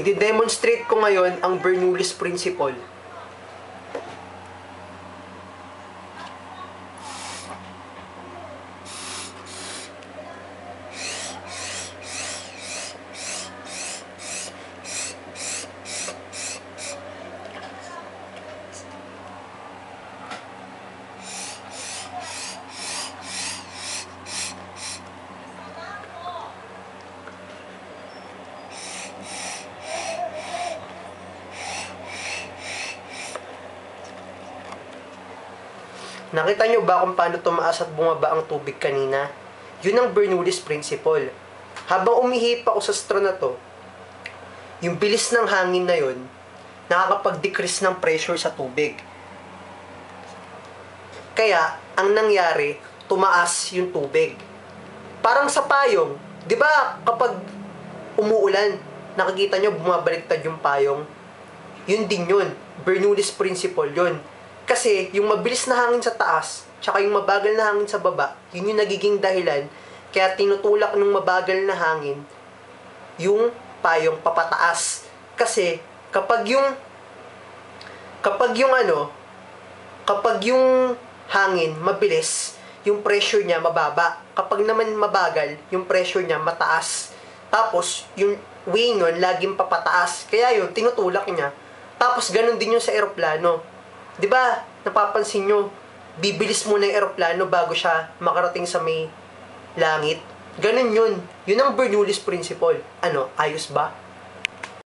I-demonstrate ko ngayon ang Bernoulli's Principle. Nakita nyo ba kung paano tumaas at bumaba ang tubig kanina? Yun ang Bernoulli's Principle. Habang umihip ako sa straw na to, yung bilis ng hangin na yun, nakakapag-decrease ng pressure sa tubig. Kaya, ang nangyari, tumaas yung tubig. Parang sa payong, di ba kapag umuulan, nakikita nyo bumabaliktad yung payong? Yun din yun. Bernoulli's Principle yun. Kasi yung mabilis na hangin sa taas, tsaka yung mabagal na hangin sa baba, yun yung nagiging dahilan, kaya tinutulak ng mabagal na hangin yung payong papataas. Kasi kapag yung hangin mabilis, yung pressure niya mababa. Kapag naman mabagal, yung pressure niya mataas. Tapos yung way nun laging papataas. Kaya yun tinutulak niya. Tapos ganun din yung sa eroplano. 'Di ba? Napapansin nyo, bibilis muna yung eroplano bago siya makarating sa may langit. Ganun yun. Yun ang Bernoulli's Principle. Ano, ayos ba?